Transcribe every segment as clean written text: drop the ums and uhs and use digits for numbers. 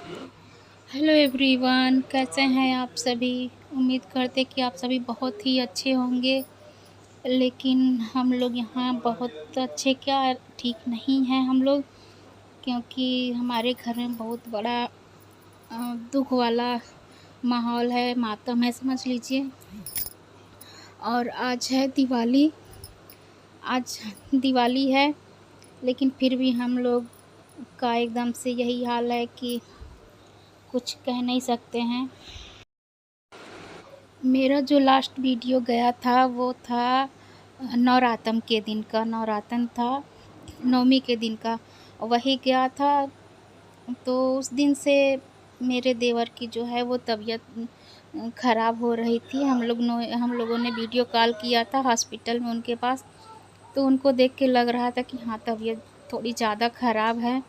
Hello everyone, कैसे हैं आप सभी। उम्मीद करते कि आप सभी बहुत ही अच्छे होंगे। लेकिन हम लोग यहाँ बहुत अच्छे क्या, ठीक नहीं हैं हम लोग, क्योंकि हमारे घर में बहुत बड़ा दुख वाला माहौल है, मातम है समझ लीजिए। और आज है दिवाली। आज दिवाली है, लेकिन फिर भी हम लोग का एकदम से यही हाल है कि कुछ कह नहीं सकते हैं। मेरा जो लास्ट वीडियो गया था वो था नवरातन के दिन का। नवरातन था, नवमी के दिन का वही गया था। तो उस दिन से मेरे देवर की जो है वो तबीयत ख़राब हो रही थी। हम लोगों ने वीडियो कॉल किया था हॉस्पिटल में उनके पास। तो उनको देख के लग रहा था कि हाँ, तबीयत थोड़ी ज़्यादा ख़राब है।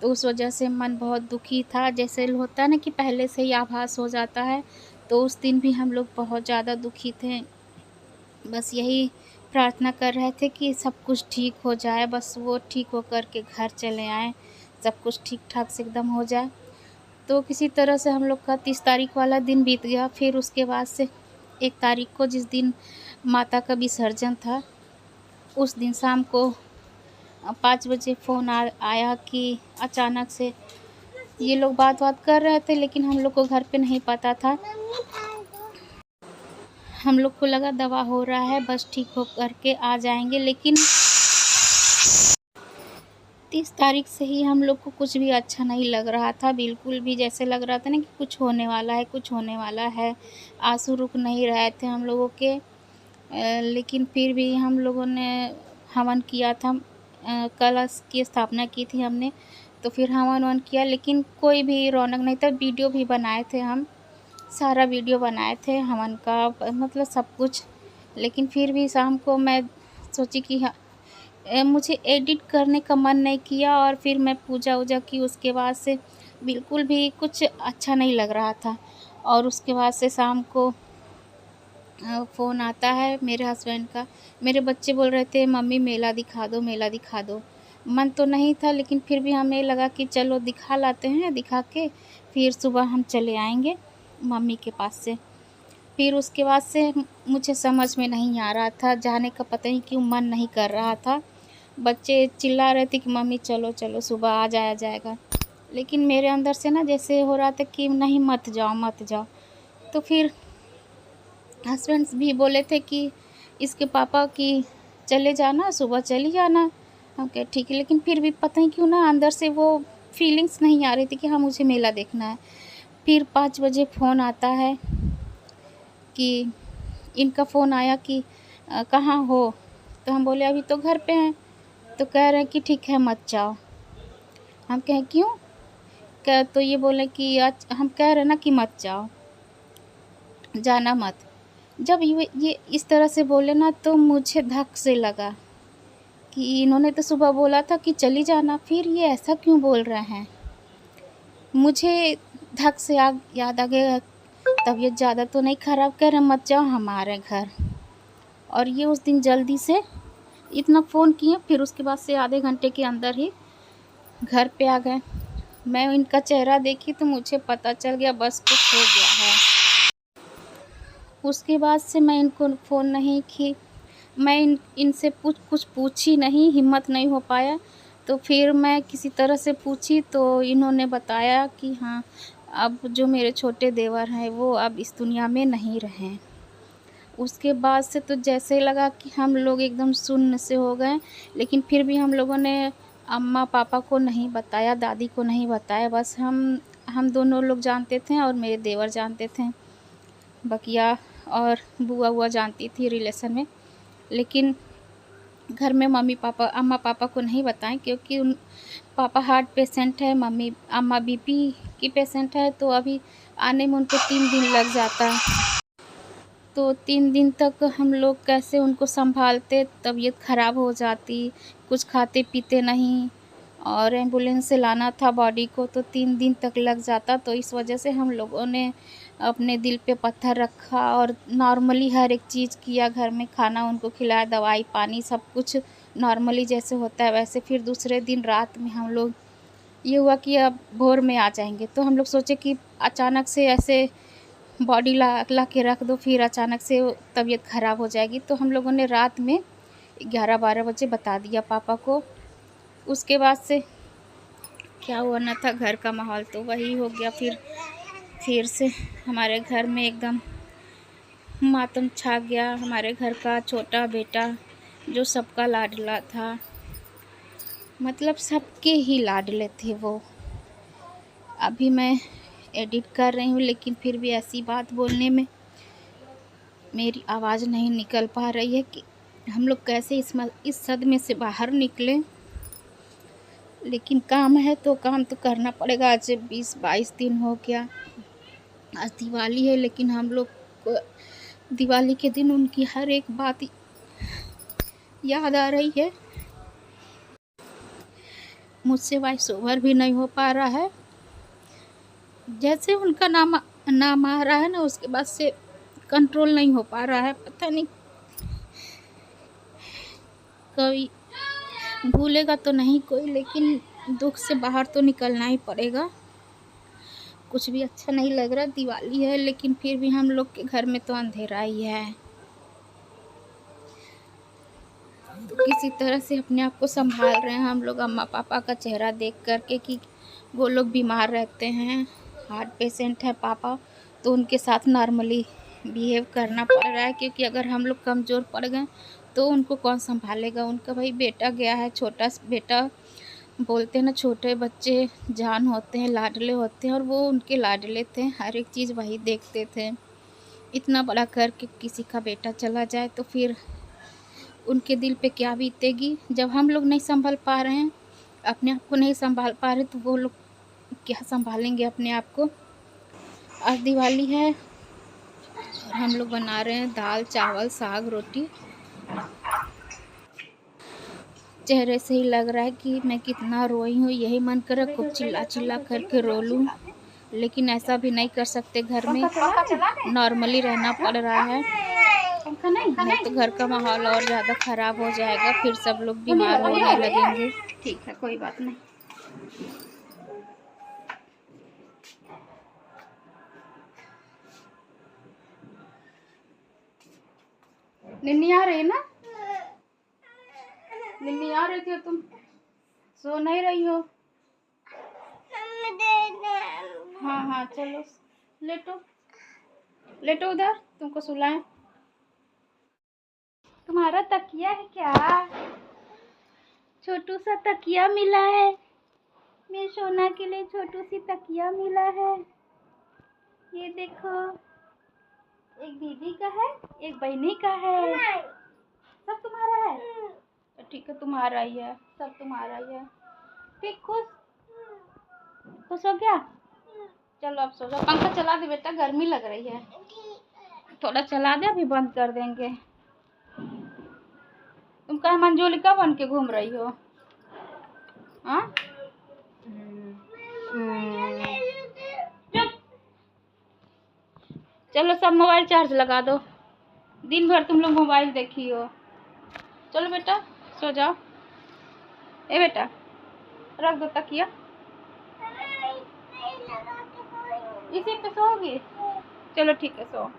तो उस वजह से मन बहुत दुखी था। जैसे होता है ना कि पहले से ही आभास हो जाता है, तो उस दिन भी हम लोग बहुत ज़्यादा दुखी थे। बस यही प्रार्थना कर रहे थे कि सब कुछ ठीक हो जाए, बस वो ठीक हो कर के घर चले आएँ, सब कुछ ठीक-ठाक से एकदम हो जाए। तो किसी तरह से हम लोग का 30 तारीख वाला दिन बीत गया। फिर उसके बाद से 1 तारीख को, जिस दिन माता का विसर्जन था, उस दिन शाम को 5 बजे फ़ोन आया कि अचानक से ये लोग बात-वात कर रहे थे, लेकिन हम लोग को घर पे नहीं पता था। हम लोग को लगा दवा हो रहा है, बस ठीक हो कर के आ जाएँगे, लेकिन 30 तारीख से ही हम लोग को कुछ भी अच्छा नहीं लग रहा था, बिल्कुल भी। जैसे लग रहा था ना कि कुछ होने वाला है, कुछ होने वाला है। आँसू रुक नहीं रहे थे हम लोगों के। लेकिन फिर भी हम लोगों ने हवन किया था। कलश की स्थापना की थी हमने, तो फिर हवन-ववन किया, लेकिन कोई भी रौनक नहीं था। वीडियो भी बनाए थे हम, सारा वीडियो बनाए थे हवन का, मतलब सब कुछ। लेकिन फिर भी शाम को मैं सोची कि मुझे एडिट करने का मन नहीं किया, और फिर मैं पूजा-वूजा की। उसके बाद से बिल्कुल भी कुछ अच्छा नहीं लग रहा था। और उसके बाद से शाम को फ़ोन आता है मेरे हस्बैंड का। मेरे बच्चे बोल रहे थे, मम्मी मेला दिखा दो, मेला दिखा दो। मन तो नहीं था, लेकिन फिर भी हमें लगा कि चलो दिखा लाते हैं, दिखा के फिर सुबह हम चले आएँगे मम्मी के पास से। फिर उसके बाद से मुझे समझ में नहीं आ रहा था, जाने का पता नहीं क्यों मन नहीं कर रहा था। बच्चे चिल्ला रहे थे कि मम्मी चलो, चलो सुबह आ जाया जाएगा। लेकिन मेरे अंदर से ना जैसे हो रहा था कि नहीं, मत जाओ, मत जाओ। तो फिर हस्बैंड्स भी बोले थे कि इसके पापा कि चले जाना, सुबह चली जाना। हम कहे ठीक है, लेकिन फिर भी पता नहीं क्यों ना अंदर से वो फीलिंग्स नहीं आ रही थी कि हाँ, मुझे मेला देखना है। फिर 5 बजे फ़ोन आता है कि इनका फ़ोन आया कि कहाँ हो? तो हम बोले अभी तो घर पे हैं। तो कह रहे हैं कि ठीक है, मत जाओ। हम कहें क्यों? तो ये बोले कि आज हम कह रहे हैं ना कि मत जाओ, जाना मत। जब ये इस तरह से बोले ना, तो मुझे धक से लगा कि इन्होंने तो सुबह बोला था कि चली जाना, फिर ये ऐसा क्यों बोल रहे हैं? मुझे धक से याद आ गया, तबीयत ज़्यादा तो नहीं ख़राब, कह रहे मत जाओ हमारे घर। और ये उस दिन जल्दी से इतना फ़ोन किए, फिर उसके बाद से आधे घंटे के अंदर ही घर पे आ गए। मैं इनका चेहरा देखी तो मुझे पता चल गया, बस कुछ हो गया है। उसके बाद से मैं इनको फ़ोन नहीं की। मैं इनसे कुछ पूछी नहीं, हिम्मत नहीं हो पाया। तो फिर मैं किसी तरह से पूछी, तो इन्होंने बताया कि हाँ, अब जो मेरे छोटे देवर हैं वो अब इस दुनिया में नहीं रहे। उसके बाद से तो जैसे लगा कि हम लोग एकदम सुन्न से हो गए। लेकिन फिर भी हम लोगों ने अम्मा-पापा को नहीं बताया, दादी को नहीं बताया, बस हम दोनों लोग जानते थे और मेरे देवर जानते थे। बकिया और बुआ-वुआ जानती थी रिलेशन में। लेकिन घर में मम्मी-पापा, अम्मा-पापा को नहीं बताएँ, क्योंकि उन पापा हार्ट पेशेंट है, अम्मा बीपी की पेशेंट है, तो अभी आने में उनको 3 दिन लग जाता है। तो 3 दिन तक हम लोग कैसे उनको सँभालते, तबीयत ख़राब हो जाती, कुछ खाते-पीते नहीं, और एम्बुलेंस से लाना था बॉडी को, तो 3 दिन तक लग जाता। तो इस वजह से हम लोगों ने अपने दिल पे पत्थर रखा और नॉर्मली हर एक चीज़ किया, घर में खाना उनको खिलाया, दवाई-पानी सब कुछ नॉर्मली जैसे होता है वैसे। फिर दूसरे दिन रात में हम लोग ये हुआ कि अब भोर में आ जाएंगे, तो हम लोग सोचे कि अचानक से ऐसे बॉडी ला ला के रख दो, फिर अचानक से तबीयत ख़राब हो जाएगी। तो हम लोगों ने रात में 11-12 बजे बता दिया पापा को। उसके बाद से क्या हुआ ना था, घर का माहौल तो वही हो गया। फिर से हमारे घर में एकदम मातम छा गया। हमारे घर का छोटा बेटा जो सबका लाडला था, मतलब सबके ही लाडले थे वो। अभी मैं एडिट कर रही हूँ, लेकिन फिर भी ऐसी बात बोलने में मेरी आवाज़ नहीं निकल पा रही है कि हम लोग कैसे इस सदमे से बाहर निकलें। लेकिन काम है तो काम तो करना पड़ेगा। आज 20-22 दिन हो गया। आज दिवाली है, लेकिन हम लोग को दिवाली के दिन उनकी हर एक बात याद आ रही है। मुझसे वॉइस ओवर भी नहीं हो पा रहा है। जैसे उनका नाम आ रहा है ना, उसके बाद से कंट्रोल नहीं हो पा रहा है। पता नहीं, कोई भूलेगा तो नहीं कोई, लेकिन दुख से बाहर तो निकलना ही पड़ेगा। कुछ भी अच्छा नहीं लग रहा। दिवाली है, लेकिन फिर भी हम लोग के घर में तो अंधेरा ही है। तो किसी तरह से अपने आप को संभाल रहे हैं हम लोग, अम्मा पापा का चेहरा देख करके कि वो लोग बीमार रहते हैं, हार्ट पेशेंट है पापा, तो उनके साथ नॉर्मली बिहेव करना पड़ रहा है। क्योंकि अगर हम लोग कमज़ोर पड़ गए तो उनको कौन संभालेगा। उनका भाई बेटा गया है, छोटा बेटा। बोलते हैं ना, छोटे बच्चे जान होते हैं, लाडले होते हैं, और वो उनके लाडले थे। हर एक चीज़ वही देखते थे। इतना बड़ा करके किसी का बेटा चला जाए तो फिर उनके दिल पे क्या बीतेगी। जब हम लोग नहीं संभल पा रहे हैं, अपने आप को नहीं संभाल पा रहे, तो वो लोग क्या संभालेंगे अपने आप को। आज दिवाली है और हम लोग बना रहे हैं दाल चावल साग रोटी। चेहरे से ही लग रहा है कि मैं कितना रोई हूँ। यही मन कर रहा खूब चिल्ला चिल्ला करके रो लूँ, लेकिन ऐसा भी नहीं कर सकते। घर में नॉर्मली रहना पड़ रहा है, नहीं तो घर का माहौल और ज़्यादा ख़राब हो जाएगा। फिर सब लोग बीमार होने लगेंगे। ठीक है, कोई बात नहीं। निन्नी आ रही ना? निन्नी आ रही थी, तुम सो नहीं रही हो? हाँ हाँ, चलो लेटो लेटो, उधर तुमको सुलाएं। तुम्हारा तकिया है क्या? छोटू सा तकिया मिला है, मेरे सोना के लिए छोटू सी तकिया मिला है। ये देखो, एक दीदी का है, एक बहनी का है। सब तुम्हारा है? तो ठीक है, तुम्हारा ही है, सब तुम्हारा ही है। ठीक, खुश खुश हो गया? चलो अब सो जाओ। पंखा चला दे बेटा, गर्मी लग रही है। थोड़ा चला दे, अभी बंद कर देंगे। तुम कहाँ मंजोलिका बन के घूम रही हो? हाँ, चुप। चलो सब मोबाइल चार्ज लगा दो। दिन भर तुम लोग मोबाइल देखी हो। चलो बेटा सो जाओ। ए बेटा, रख दो तकिया। इसी पे सोओगी? चलो ठीक है, सो।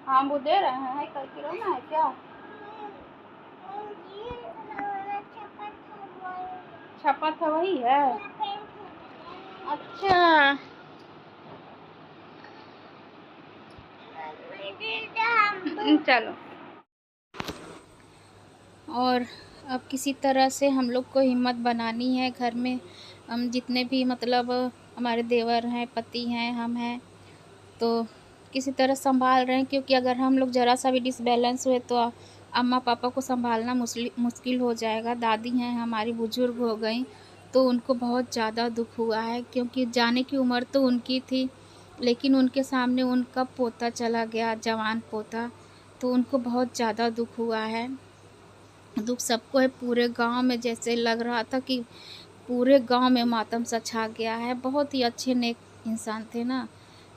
हाँ, वो दे रहे हैं, कल की रोना है क्या? छपा था वही है। अच्छा, चलो। और अब किसी तरह से हम लोग को हिम्मत बनानी है। घर में हम जितने भी मतलब हमारे देवर हैं, पति हैं, हम हैं, तो किसी तरह संभाल रहे हैं। क्योंकि अगर हम लोग ज़रा सा भी डिसबैलेंस हुए तो अम्मा पापा को संभालना मुश्किल हो जाएगा। दादी हैं हमारी, बुजुर्ग हो गई, तो उनको बहुत ज़्यादा दुख हुआ है। क्योंकि जाने की उम्र तो उनकी थी, लेकिन उनके सामने उनका पोता चला गया, जवान पोता, तो उनको बहुत ज़्यादा दुख हुआ है। दुख सबको है, पूरे गांव में जैसे लग रहा था कि पूरे गांव में मातम सा छा गया है। बहुत ही अच्छे नेक इंसान थे ना,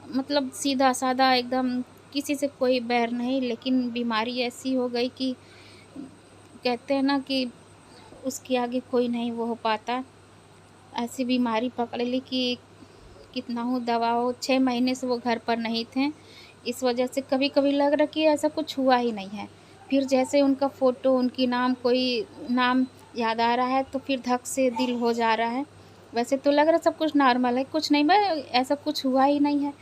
मतलब सीधा साधा एकदम, किसी से कोई बैर नहीं। लेकिन बीमारी ऐसी हो गई कि कहते हैं ना कि उसके आगे कोई नहीं वो हो पाता। ऐसी बीमारी पकड़ ली कि कितना हो दवा हो, 6 महीने से वो घर पर नहीं थे। इस वजह से कभी-कभी लग रहा कि ऐसा कुछ हुआ ही नहीं है। फिर जैसे उनका फ़ोटो, उनकी नाम कोई नाम याद आ रहा है तो फिर धक से दिल हो जा रहा है। वैसे तो लग रहा है सब कुछ नॉर्मल है, कुछ नहीं ऐसा कुछ हुआ ही नहीं है।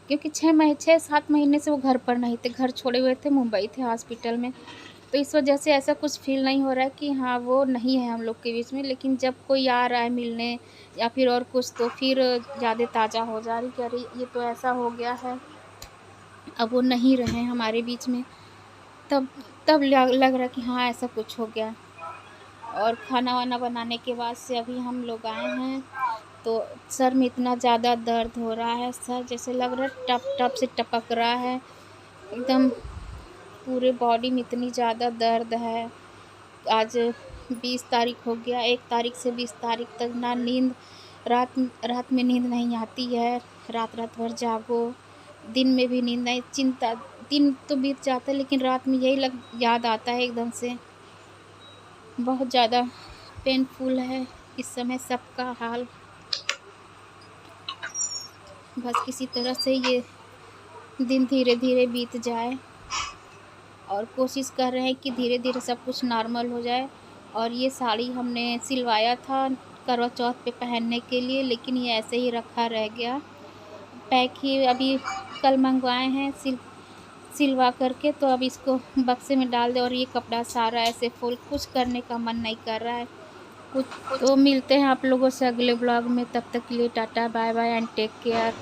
क्योंकि 6-7 महीने से वो घर पर नहीं थे, घर छोड़े हुए थे, मुंबई थे हॉस्पिटल में। तो इस वजह से ऐसा कुछ फ़ील नहीं हो रहा है कि हाँ, वो नहीं है हम लोग के बीच में। लेकिन जब कोई आ रहा है मिलने या फिर और कुछ तो फिर ज़्यादा ताज़ा हो जा रही कि अरे! ये तो ऐसा हो गया है, अब वो नहीं रहे हमारे बीच में। तब तब लग रहा है कि हाँ, ऐसा कुछ हो गया। और खाना-वाना बनाने के बाद से अभी हम लोग आए हैं, तो सर में इतना ज़्यादा दर्द हो रहा है, सर जैसे लग रहा है टप-टप से टपक रहा है। एकदम पूरे बॉडी में इतनी ज़्यादा दर्द है। आज 20 तारीख हो गया, 1 तारीख से 20 तारीख तक ना नींद, रात रात में नींद नहीं आती है, रात-रात भर जागो, दिन में भी नींद नहीं, चिंता, दिन तो बीत जाता है लेकिन रात में यही याद आता है एकदम से। बहुत ज़्यादा पेनफुल है इस समय सबका हाल। बस किसी तरह से ये दिन धीरे-धीरे बीत जाए और कोशिश कर रहे हैं कि धीरे-धीरे सब कुछ नॉर्मल हो जाए। और ये साड़ी हमने सिलवाया था करवा चौथ पे पहनने के लिए, लेकिन ये ऐसे ही रखा रह गया। पैक ही अभी कल मँगवाए हैं सिलवा करके, तो अब इसको बक्से में डाल दें। और ये कपड़ा सारा ऐसे फ़ोल्ड, कुछ करने का मन नहीं कर रहा है। कुछ तो मिलते हैं आप लोगों से अगले ब्लॉग में, तब तक के लिए tata bye bye and take care.